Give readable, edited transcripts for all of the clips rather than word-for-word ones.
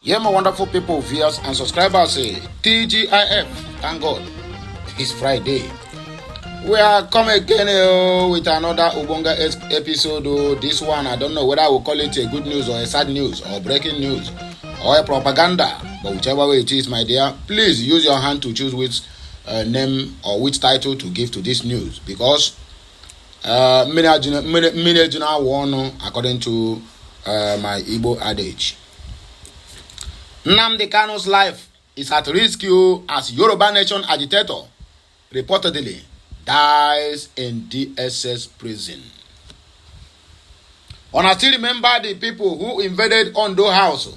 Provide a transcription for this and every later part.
Yeah, my wonderful people, viewers and subscribers, TGIF, thank God, it's Friday. We are coming again with another Ubonga episode. This one, I don't know whether I will call it a good news or a sad news or breaking news or a propaganda, but whichever way it is, my dear, please use your hand to choose which name or which title to give to this news, because many one according to my Igbo adage. Nnamdi Kanu's life is at risk as Yoruba Nation agitator reportedly dies in DSS prison. And I still remember the people who invaded Ondo House,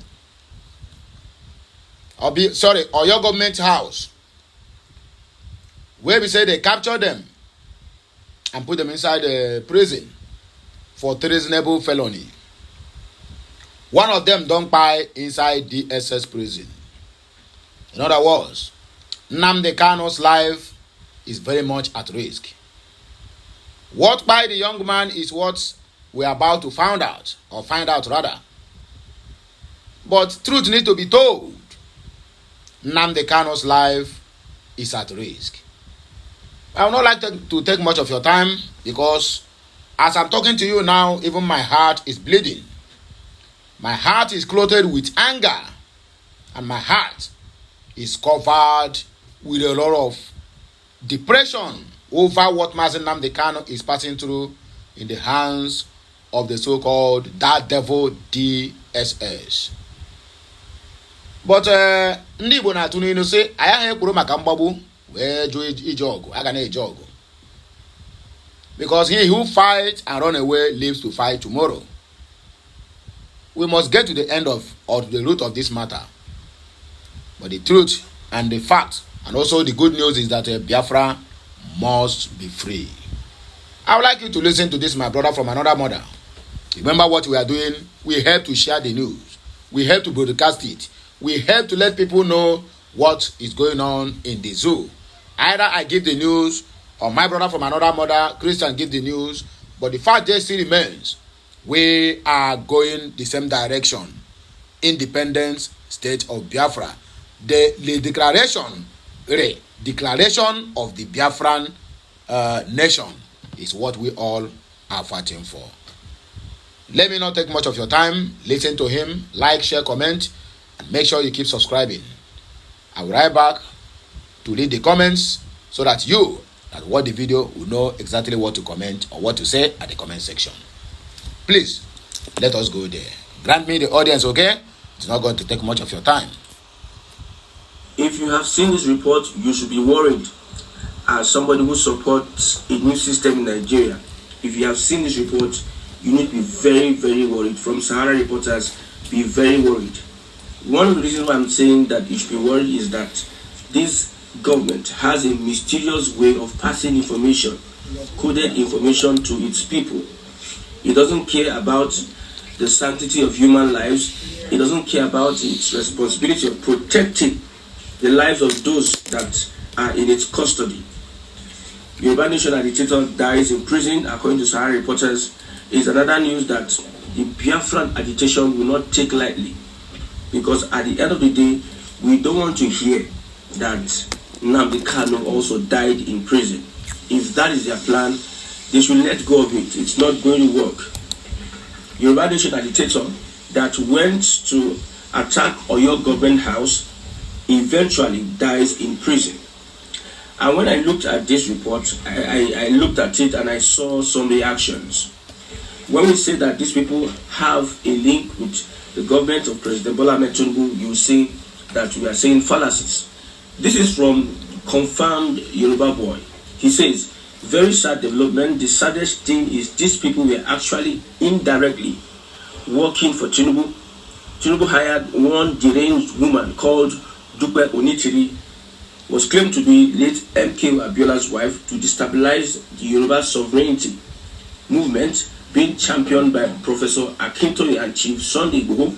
or your government house, where we say they captured them and put them inside the prison for treasonable felony. One of them don't buy inside the DSS prison. In other words, Nnamdi Kanu's life is very much at risk. What by the young man is what we are about to find out rather. But truth needs to be told. Nnamdi Kanu's life is at risk. I would not like to take much of your time, because as I'm talking to you now, even my heart is bleeding. My heart is clothed with anger, and my heart is covered with a lot of depression over what Mazi Nnamdi Kanu is passing through in the hands of the so-called that devil DSS. But ndị Igbo na-atụ n'inu sị anyị ekwuru maka mgbagbu wee jụ ije ọgụ, aga na-eje ọgụ. Because he who fights and run away lives to fight tomorrow. We must get to the end of or to the root of this matter. But the truth and the fact and also the good news is that Biafra must be free. I would like you to listen to this, my brother from another mother. Remember what we are doing. We help to share the news. We help to broadcast it. We help to let people know what is going on in the ZUU. Either I give the news or my brother from another mother, Christian, give the news. But the fact just still remains, we are going the same direction. Independence state of Biafra. The declaration of the Biafran nation is what we all are fighting for. Let me not take much of your time. Listen to him, like, share, comment, and make sure you keep subscribing. I will write back to read the comments so that you that watch the video will know exactly what to comment or what to say at the comment section. Please, let us go there. Grant me the audience, okay? It's not going to take much of your time. If you have seen this report, you should be worried as somebody who supports a new system in Nigeria. If you have seen this report, you need to be very, very worried. From Sahara Reporters, be very worried. One of the reasons why I'm saying that you should be worried is that this government has a mysterious way of passing information, coded information to its people. It doesn't care about the sanctity of human lives. It doesn't care about its responsibility of protecting the lives of those that are in its custody. Yoruba Nation agitator dies in prison, according to Sahara Reporters, is another news that the Biafran agitation will not take lightly. Because at the end of the day, we don't want to hear that Nnamdi Kanu also died in prison. If that is their plan, they should let go of it. It's not going to work. Yoruba Nation agitator that went to attack Oyo government house eventually dies in prison. And when I looked at this report, I looked at it and I saw some reactions. When we say that these people have a link with the government of President Bola Ahmed Tinubu, you see that we are saying fallacies. This is from confirmed Yoruba boy. He says, very sad development. The saddest thing is these people were actually indirectly working for Tinubu. Tinubu hired one deranged woman called Dupe Onitiri, was claimed to be late MK Abiola's wife, to destabilize the Yoruba sovereignty movement being championed by Professor Akintoye and Chief Sunday Igboho.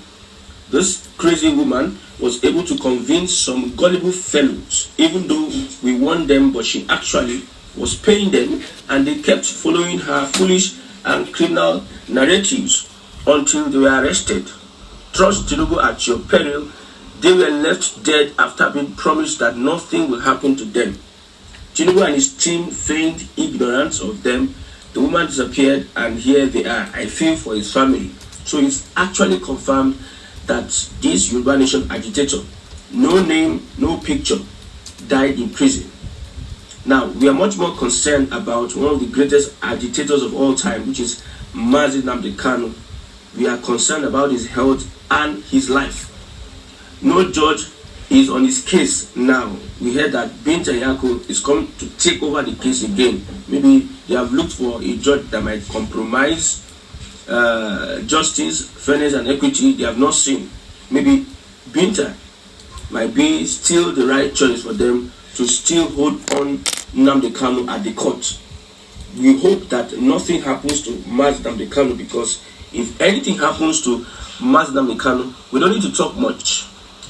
This crazy woman was able to convince some gullible fellows, even though we warned them, but she actually was paying them, and they kept following her foolish and criminal narratives until they were arrested. trust Tinubu at your peril. They were left dead after being promised that nothing will happen to them. Tinubu and his team feigned ignorance of them. The woman disappeared, and here they are. I feel for his family. So it's actually confirmed that this Yoruba Nation agitator, no name, no picture, died in prison. Now, we are much more concerned about one of the greatest agitators of all time, which is Mazi Nnamdi Kanu. We are concerned about his health and his life. No judge is on his case now. We heard that Binta Nyako is coming to take over the case again. Maybe they have looked for a judge that might compromise justice, fairness, and equity. They have not seen. Maybe Binta might be still the right choice for them to still hold on Nnamdi Kanu at the court. We hope that nothing happens to Mazi Nnamdi Kanu, because if anything happens to Mazi Nnamdi Kanu, we don't need to talk much.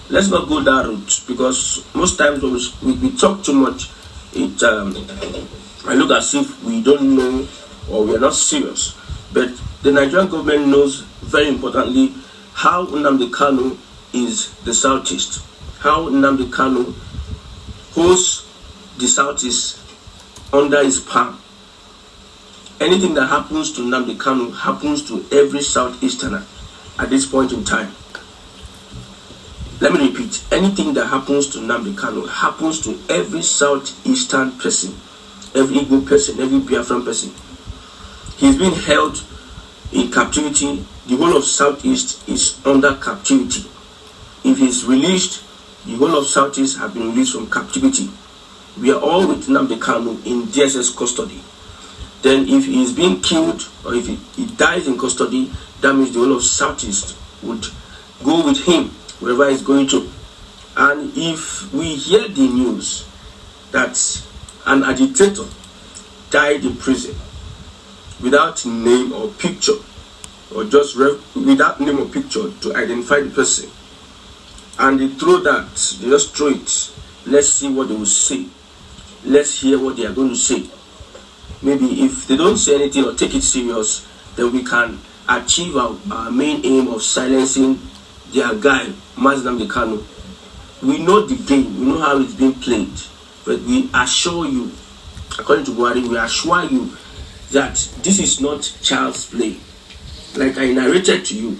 Let's not go that route, because most times when we talk too much, I look as if we don't know or we are not serious. But the Nigerian government knows very importantly how Nnamdi Kanu is the Southeast, how Nnamdi Kanu holds the Southeast under his palm. Anything that happens to Nnamdi Kanu happens to every Southeasterner at this point in time. Let me repeat, anything that happens to Nnamdi Kanu happens to every Southeastern person, every Igbo person, every Biafran person. He's been held in captivity. The whole of Southeast is under captivity. If he's released, the whole of Southeast have been released from captivity. We are all with Nnamdi Kanu in DSS custody. Then if he is being killed, or if he dies in custody, that means the whole of Southeast would go with him wherever he's going to. And if we hear the news that an agitator died in prison without name or picture, or just without name or picture to identify the person, and they throw that, they just throw it, let's see what they will say. Let's hear what they are going to say. Maybe if they don't say anything or take it serious, then we can achieve our main aim of silencing their guy, Mazi Nnamdi Kanu. We know the game, we know how it's being played, but we assure you, according to Buhari, we assure you that this is not child's play. Like I narrated to you,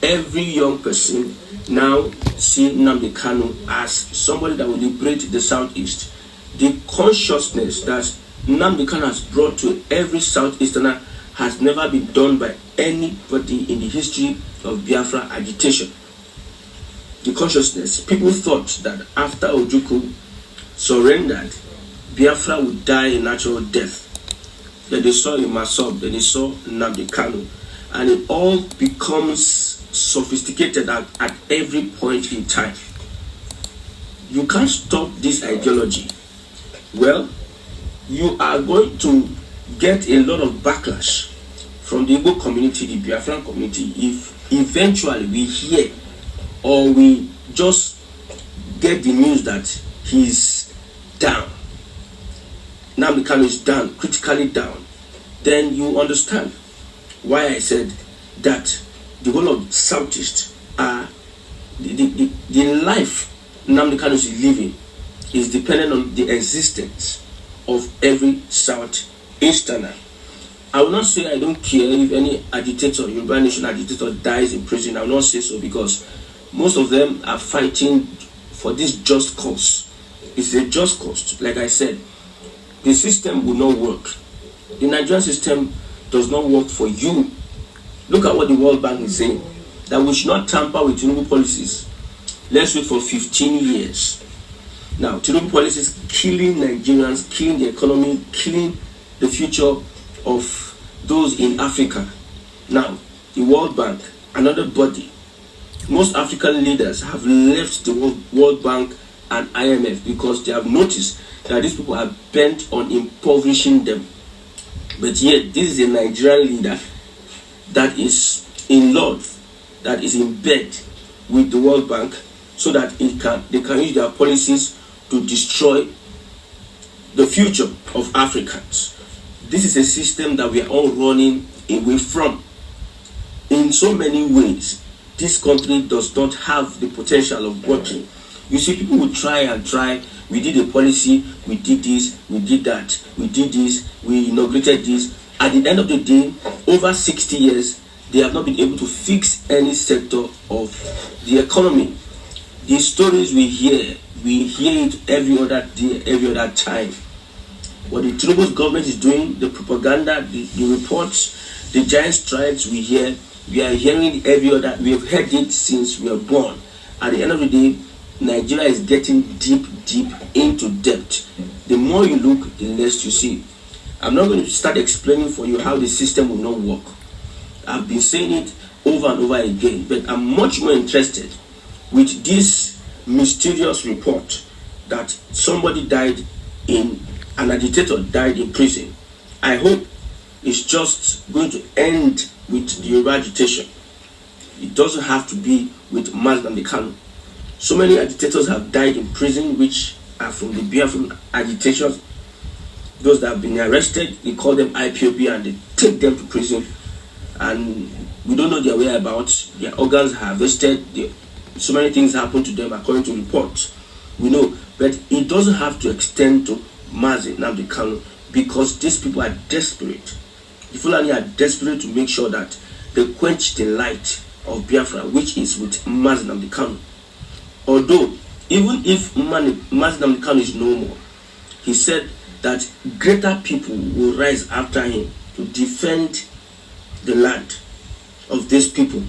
every young person now see Nnamdi Kanu as somebody that will liberate the Southeast. The consciousness that Nnamdi Kanu has brought to every Southeasterner has never been done by anybody in the history of Biafra agitation. The consciousness, people thought that after Ojukwu surrendered, Biafra would die a natural death. Then they saw Imasob, then they saw Nnamdi Kanu, and it all becomes sophisticated at every point in time. You can't stop this ideology. Well, you are going to get a lot of backlash from the Igbo community, the Biafran community, if eventually we hear or we just get the news that he's down. Nnamdi Kanu is down, critically down. Then you understand why I said that the whole of Southeast are the life Nnamdi Kanu is living is dependent on the existence of every Southeasterner. I will not say I don't care if any agitator, Yoruba Nation agitator, dies in prison. I will not say so, because most of them are fighting for this just cause. It's a just cause. Like I said, the system will not work. The Nigerian system does not work for you. Look at what the World Bank is saying, that we should not tamper with Tinubu policies. Let's wait for 15 years. Now, Tinubu policies killing Nigerians, killing the economy, killing the future of those in Africa. Now, the World Bank, another body, most African leaders have left the World Bank and IMF because they have noticed that these people are bent on impoverishing them. But yet, this is a Nigerian leader that is in love, that is in bed with the World Bank, so that they can use their policies to destroy the future of Africans. This is a system that we are all running away from in so many ways. this country does not have the potential of working. You see, people will try and try. We did a policy, we did this, we did that, we did this, we inaugurated this. At the end of the day, over 60 years, they have not been able to fix any sector of the economy. The stories we hear it every other day, every other time. What the Tinubu's government is doing, the propaganda, the reports, the giant strikes we hear, we are hearing it every other. We have heard it since we were born. At the end of the day, Nigeria is getting deep into debt. The more you look, the less you see. I'm not going to start explaining for you how the system will not work. I've been saying it over and over again, but I'm much more interested with this mysterious report that somebody died in, an agitator died in prison. I hope it's just going to end with the Yoruba agitation. It doesn't have to be with Nnamdi Kanu. So many agitators have died in prison, which are from the Biafran agitation. Those that have been arrested, they call them IPOB and they take them to prison. And we don't know their whereabouts. Their organs are harvested. So many things happen to them according to reports. We know. But it doesn't have to extend to Nnamdi Kanu, because these people are desperate. The Fulani are desperate to make sure that they quench the light of Biafra, which is with Nnamdi Kanu. Although, even if Nnamdi Kanu is no more, he said that greater people will rise after him to defend the land of these people.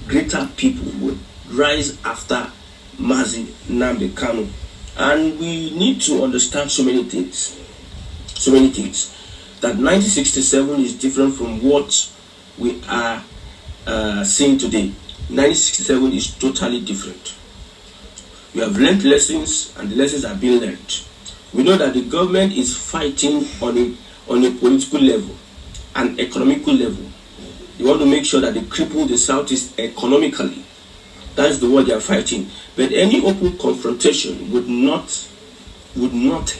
Greater people will rise after Nnamdi Kanu. And we need to understand so many things. That 1967 is different from what we are seeing today. 1967 is totally different. We have learned lessons, and the lessons are being learned. We know that the government is fighting on a political level and economical level. They want to make sure that they cripple the Southeast economically. That's the word they are fighting. But any open confrontation would not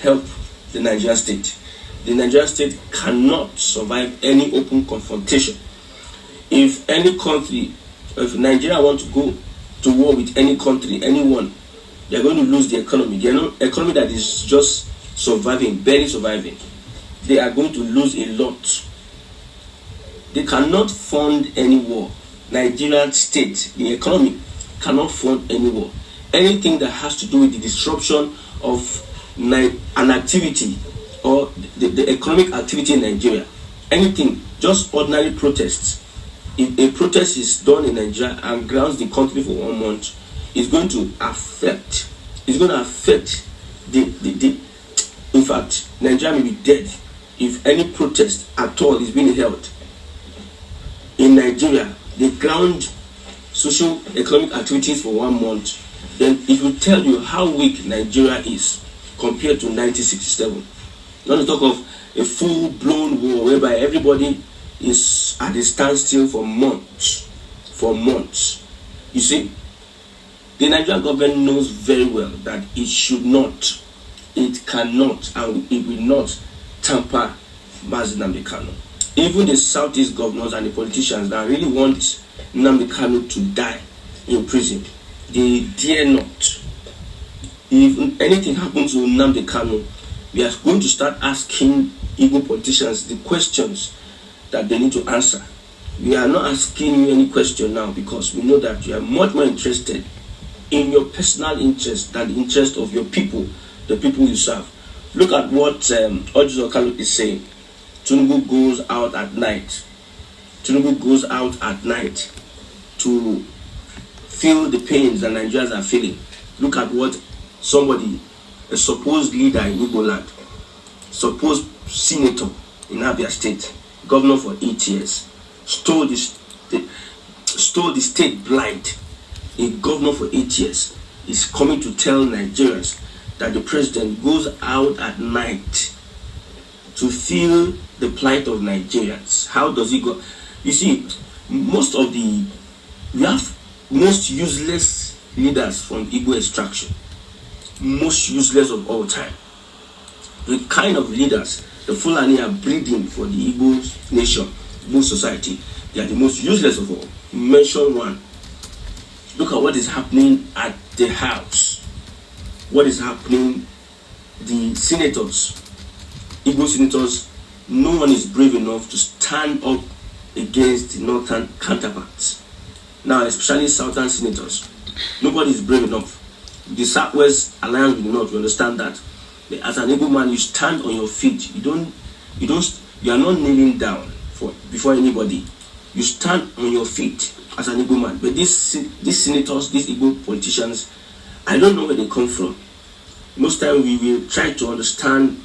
help the Nigerian state. The Nigerian state cannot survive any open confrontation. If any country, if Nigeria wants to go to war with any country, anyone, they are going to lose the economy. The economy that is just surviving, barely surviving, they are going to lose a lot. They cannot fund any war. Nigerian state, the economy, cannot fund any war. Anything that has to do with the disruption of an activity or the economic activity in Nigeria, anything, just ordinary protests. If a protest is done in Nigeria and grounds the country for 1 month, it's going to affect in fact, Nigeria may be dead if any protest at all is being held in Nigeria. They ground social economic activities for 1 month, then it will tell you how weak Nigeria is compared to 1967. Not to talk of a full-blown war whereby everybody is at a standstill for months. You see, the Nigerian government knows very well that it should not, it cannot, and it will not tamper Nnamdi Kanu. Even the Southeast governors and the politicians that really want Nnamdi Kanu to die in prison, they dare not. If anything happens to Nnamdi Kanu, we are going to start asking Igbo politicians the questions that they need to answer. We are not asking you any question now because we know that you are much more interested in your personal interest than the interest of your people, the people you serve. Look at what Ojuzo Kalu is saying. Tinubu goes out at night. Tinubu goes out at night to feel the pains that Nigerians are feeling. Look at what somebody, a supposed leader in Igbo land, supposed senator in Abia State, governor for 8 years, stole the state blind. A governor for 8 years is coming to tell Nigerians that the president goes out at night to feel the plight of Nigerians. How does he go? You see, we have most useless leaders from Igbo extraction. Most useless of all time. The kind of leaders the Fulani are breeding for the Igbo nation, Igbo society. They are the most useless of all. Mention one. Look at what is happening at the House. What is happening, the senators, Igbo senators, no one is brave enough to stand up against the northern counterparts. Now, especially southern senators, nobody is brave enough. The Southwest alliance with the North, you understand that. As an Igbo man, you stand on your feet. You are not kneeling down before anybody. You stand on your feet as an Igbo man. But these senators, these Igbo politicians, I don't know where they come from. Most time we will try to understand,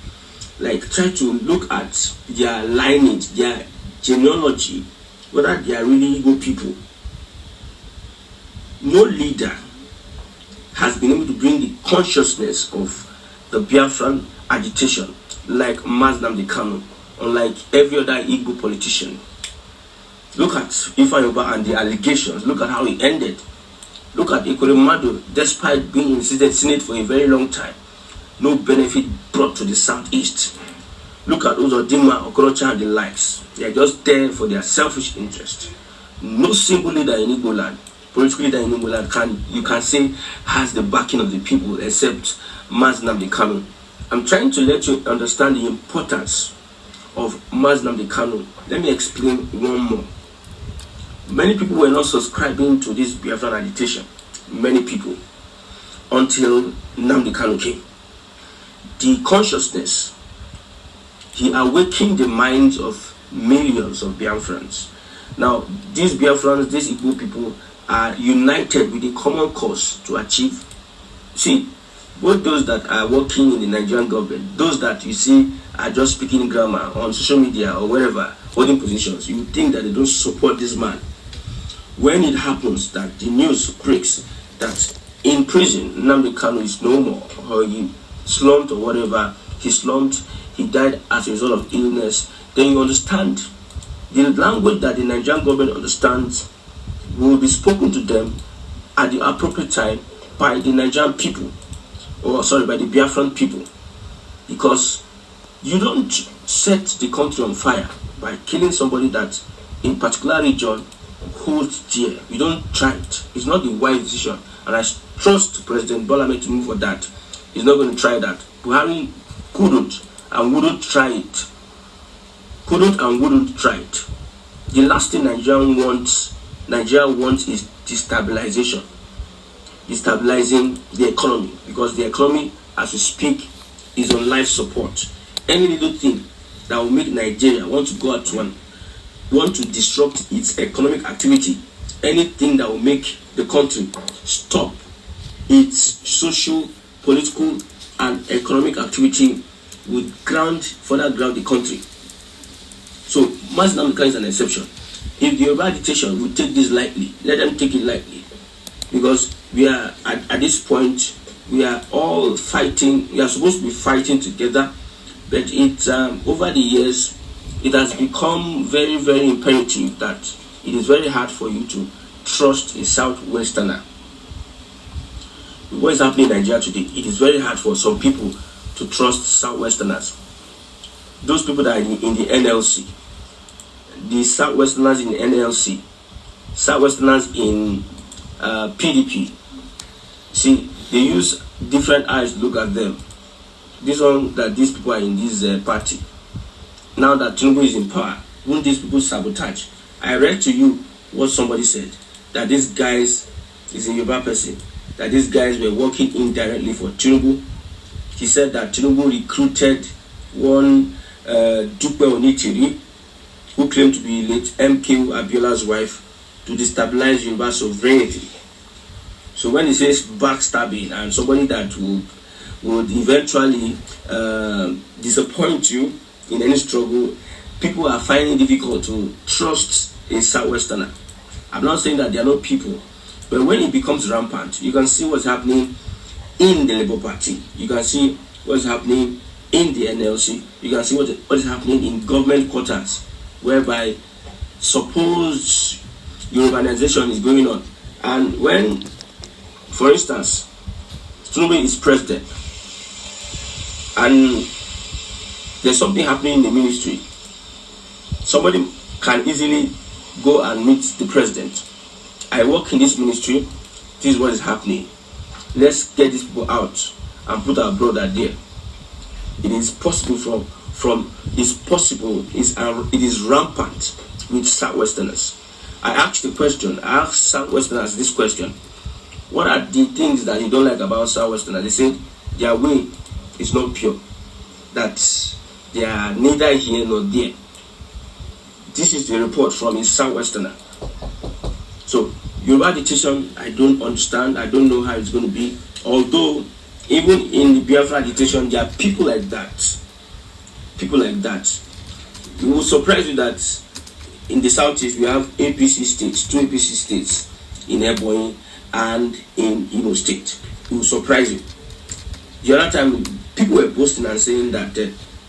try to look at their lineage, their genealogy, whether they are really Igbo people. No leader has been able to bring the consciousness of the Biafran agitation like Nnamdi Kanu, unlike every other Igbo politician. Look at Ifa Yoba and the allegations. Look at how it ended. Look at Madu, despite being in the Senate for a very long time, no benefit brought to the Southeast. Look at Uzodinma, Okorocha and the likes. They are just there for their selfish interest. No single leader in Igbo land, political leader in Igbo land you can say has the backing of the people except Nnamdi Kanu. I'm trying to let you understand the importance of Nnamdi Kanu. Let me explain one more. Many people were not subscribing to this Biafran agitation. Many people. Until Nnamdi Kanu came. The consciousness, he awakened the minds of millions of Biafrans. Now, these Biafrans, these Igbo people are united with a common cause to achieve. See, both those that are working in the Nigerian government, those that you see are just speaking grammar on social media or wherever, holding positions, you think that they don't support this man. When it happens that the news breaks that in prison, Nnamdi Kanu is no more, or he slumped or whatever, he died as a result of illness, then you understand the language that the Nigerian government understands will be spoken to them at the appropriate time by the Nigerian people, by the Biafran people, because you don't set the country on fire by killing somebody that in particular region holds dear. You don't try it. It's not the wise decision, and I trust President Bola Ahmed Tinubu for that. He's not going to try that. Buhari couldn't and wouldn't try it. The last thing Nigeria wants is destabilization. Destabilizing the economy, because the economy, as we speak, is on life support. Any little thing that will make Nigeria want to go out to want to disrupt its economic activity, anything that will make the country stop its social, political, and economic activity would further ground the country. So, Nnamdi Kanu is an exception. If the Yoruba agitation will take this lightly, let them take it lightly. Because we are, at this point, we are all fighting, we are supposed to be fighting together, but over the years, it has become very, very imperative that it is very hard for you to trust a Southwesterner. What is happening in Nigeria today? It is very hard for some people to trust Southwesterners. Those people that are in the NLC, the Southwesterners in the NLC, Southwesterners in PDP. See, they use different eyes to look at them. This one, that these people are in this party. Now that Tinubu is in power, won't these people sabotage? I read to you what somebody said, that these guys is a Yoruba person, that these guys were working indirectly for Tinubu. He said that Tinubu recruited one Dupe Onitiri, who claimed to be late MK Abiola's wife, to destabilize Yoruba sovereignty. So when he says backstabbing and somebody that would eventually disappoint you in any struggle, people are finding it difficult to trust a Southwesterner. I'm not saying that they are not people, but when it becomes rampant, you can see what's happening in the Labour Party. You can see what's happening in the NLC. You can see what is happening in government quarters, whereby supposed urbanization is going on. And when, for instance, Tinubu is president, and there's something happening in the ministry, somebody can easily go and meet the president. I work in this ministry. this is what is happening. Let's get these people out and put our brother there. It is possible it is rampant with Southwesterners. I asked Southwesterners this question: what are the things that you don't like about Southwesterners? They said their way is not pure, that they are neither here nor there. This is the report from a Southwesterner. So Yoruba agitation, I don't understand. I don't know how it's going to be. Although even in the Biafra agitation, there are people like that. People like that. It will surprise you that in the southeast we have APC states, 2 APC states in Ebonyi and in Imo State. It will surprise you. The other time, people were boasting and saying that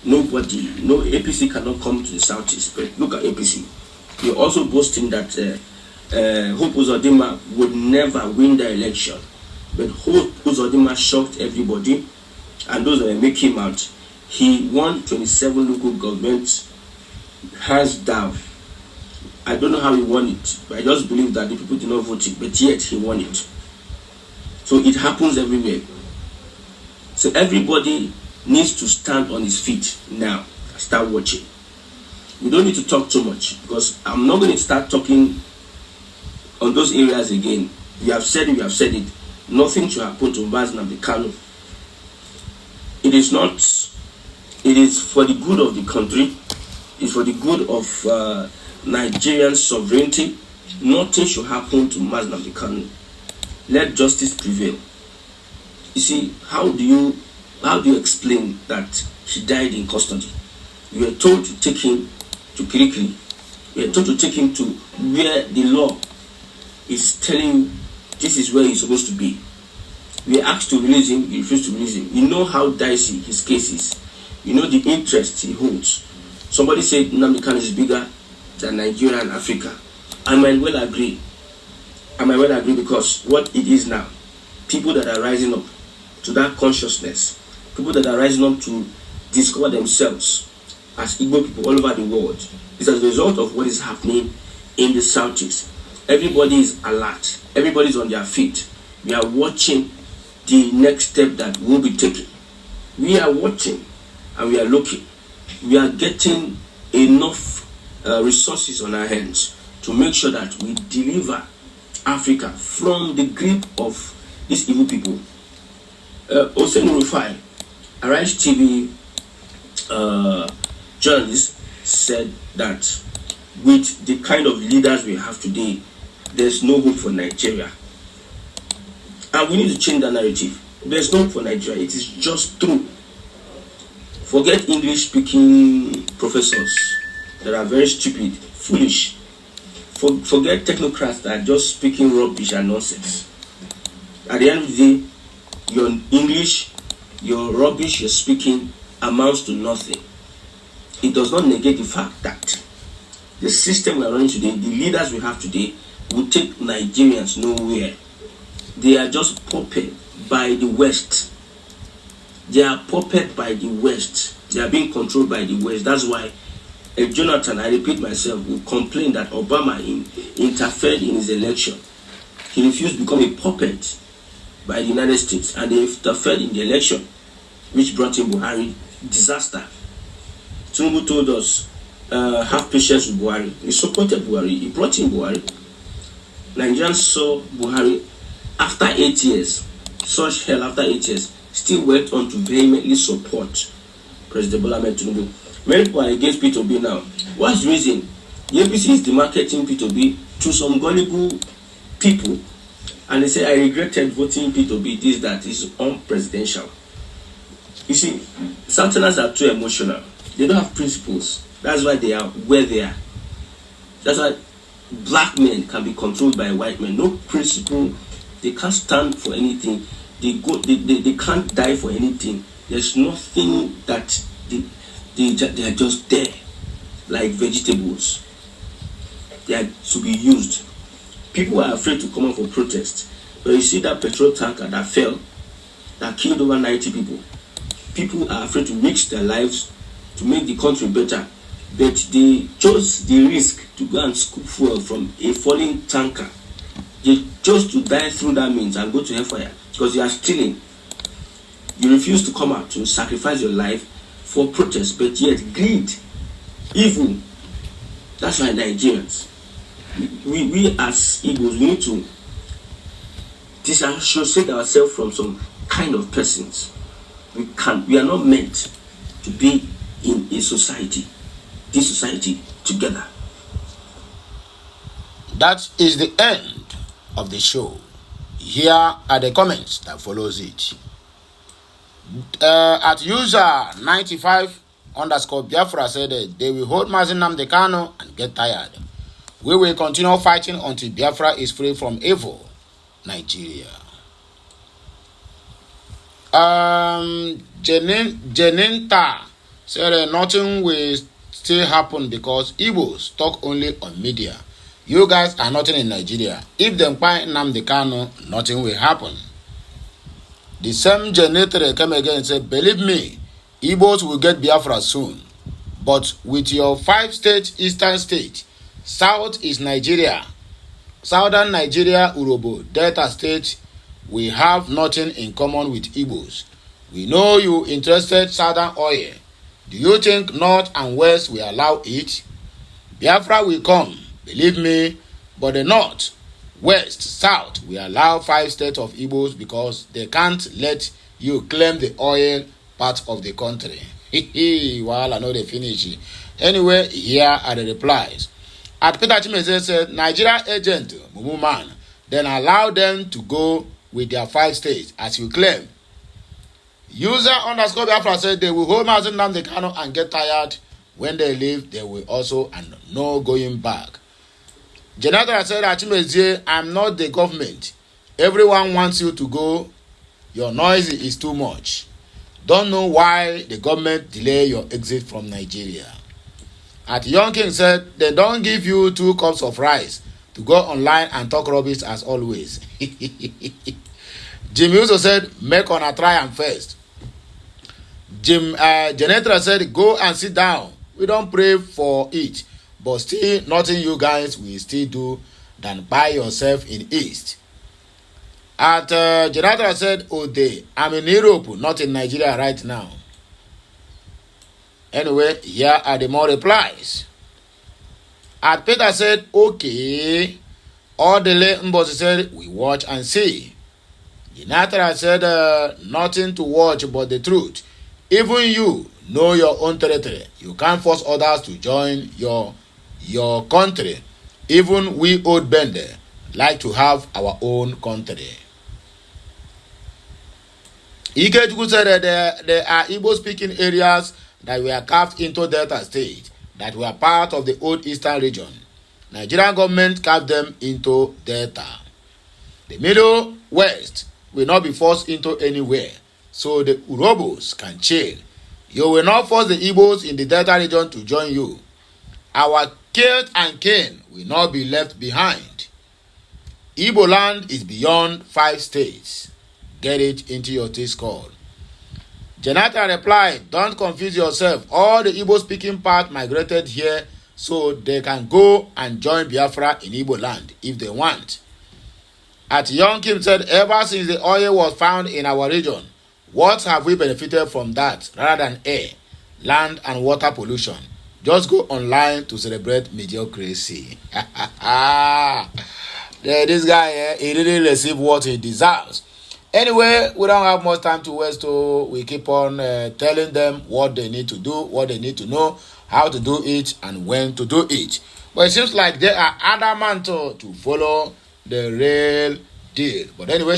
no APC cannot come to the southeast. But look at APC. They're also boasting that Hope Uzodinma would never win the election. But Hope Uzodinma shocked everybody, and those that were making him out. He won 27 local governments, hands down. I don't know how he won it, but I just believe that the people did not vote it, but yet he won it. So it happens everywhere. So everybody needs to stand on his feet now and start watching. We don't need to talk too much, because I'm not going to start talking on those areas again. We have said it. Nothing should happen to Nnamdi Kanu. It is for the good of the country. It's for the good of Nigerian sovereignty. Nothing should happen to Nnamdi Kanu. Let justice prevail. You see, how do you explain that he died in custody? You were told to take him to Kirikiri. You were told to take him to where the law is telling you this is where he's supposed to be. We were asked to release him. He refused to release him. You know how dicey his case is. You know the interest he holds. Somebody said Nnamdi Kanu is bigger than Nigeria and Africa. I might well agree. Because what it is now, people that are rising up to that consciousness, people that are rising up to discover themselves as Igbo people all over the world, is as a result of what is happening in the southeast. Everybody is alert. Everybody is on their feet. We are watching the next step that will be taken. We are watching and we are looking. We are getting enough resources on our hands to make sure that we deliver Africa from the grip of these evil people. Hossein Rufai, Arise TV journalist, said that with the kind of leaders we have today, there's no hope for Nigeria. And we need to change the narrative. There's no hope for Nigeria. It is just true. Forget English-speaking professors that are very stupid, foolish. Forget technocrats that are just speaking rubbish and nonsense. At the end of the day, your English, your rubbish you're speaking amounts to nothing. It does not negate the fact that the system we are running today, the leaders we have today, will take Nigerians nowhere. They are just puppet by the West. They are puppet by the West. They are being controlled by the West. That's why Jonathan, I repeat myself, will complain that Obama interfered in his election. He refused to become a puppet by the United States, and they interfered in the election, which brought in Buhari. Disaster. Tinubu told us, have patience with Buhari. He supported Buhari. He brought in Buhari. Nigerians saw Buhari after 8 years, such hell after 8 years, still went on to vehemently support President Bola Ahmed Tinubu. Many people are against P2B now. What's the reason? The APC is demarketing P2B to some gullible people, and they say, I regretted voting P2B, this, that is unpresidential. You see, Southerners are too emotional. They don't have principles. That's why they are where they are. That's why black men can be controlled by white men. No principle. They can't stand for anything. They can't die for anything. There's nothing that they are just there, like vegetables. They are to be used. People are afraid to come out for protest. But you see that petrol tanker that fell, that killed over 90 people. People are afraid to risk their lives to make the country better. But they chose the risk to go and scoop fuel from a falling tanker They chose to die through that means and go to hellfire because you are stealing. You refuse to come out to sacrifice your life for protest, but yet greed, evil. That's why Nigerians, we as Igbos, we need to disassociate ourselves from some kind of persons. We are not meant to be in a society, this society together. That is the end of the show. Here are the comments that follows it. At user 95_Biafra said they will hold Mazi Nnamdi Kanu and get tired. We will continue fighting until Biafra is free from evil. Nigeria. Jeninta said nothing will still happen because Igbos talk only on media. You guys are nothing in Nigeria. If them find Nnamdi Kanu, nothing will happen. The same generator came again and said, believe me, Igbos will get Biafra soon. But with your 5-state eastern state, south is Nigeria, southern Nigeria, Urobo, Delta state, we have nothing in common with Igbos. We know you interested southern oil. Do you think north and west will allow it? Biafra will come, believe me, but the north, west, south will allow 5 states of Igbos because they can't let you claim the oil part of the country. Well, I know they finish. Anyway, here are the replies. At Peter Chimeze said, Nigeria agent, Mumu man, then allow them to go with their 5 states as you claim. User_Biafra said they will hold Mazi Nnamdi Kanu and get tired. When they leave, they will also, and no going back. Janata said, Achimeze, I'm not the government. Everyone wants you to go. Your noise is too much. Don't know why the government delay your exit from Nigeria. At Young King said, they don't give you 2 cups of rice to go online and talk rubbish as always. Jimmy also said, make on a try and first. Janatra said, go and sit down. We don't pray for it. But still, nothing you guys will still do than buy yourself in East. At Janatra said, oh day, I'm in Europe, not in Nigeria right now. Anyway, here are the more replies. At Peter said, okay. All the Mbosi said, we watch and see. Janatra said, nothing to watch but the truth. Even you know your own territory. You can't force others to join your country. Even we old Bende like to have our own country. Ikejuku said that there are Igbo-speaking areas that were carved into Delta State that were part of the old Eastern region. Nigerian government carved them into Delta. The Middle West will not be forced into anywhere, so the Urobos can chill. You will not force the Igbos in the Delta region to join you. Our kith and kin will not be left behind. Igbo land is beyond 5 states. Get it into your Discord. Janata replied, don't confuse yourself. All the Igbo-speaking part migrated here so they can go and join Biafra in Igbo land if they want. At Young Kim said, ever since the oil was found in our region, what have we benefited from that rather than air, land, and water pollution? Just go online to celebrate mediocrity. This guy, he didn't receive what he deserves. Anyway, we don't have much time to waste, so we keep on telling them what they need to do, what they need to know, how to do it, and when to do it. But it seems like they are adamant to follow the real deal. But anyway,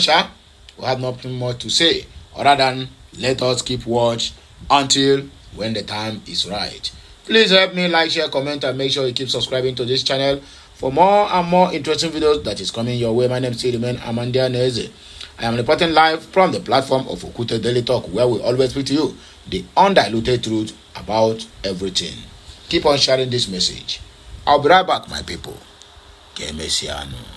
we have nothing more to say other than let us keep watch until when the time is right. Please help me like, share, comment, and make sure you keep subscribing to this channel for more and more interesting videos that is coming your way. My name still remains Amandia Neze. I am reporting live from the platform of Okute Daily Talk, where we always speak to you the undiluted truth about everything. Keep on sharing this message. I'll be right back, my people. Que mesiano.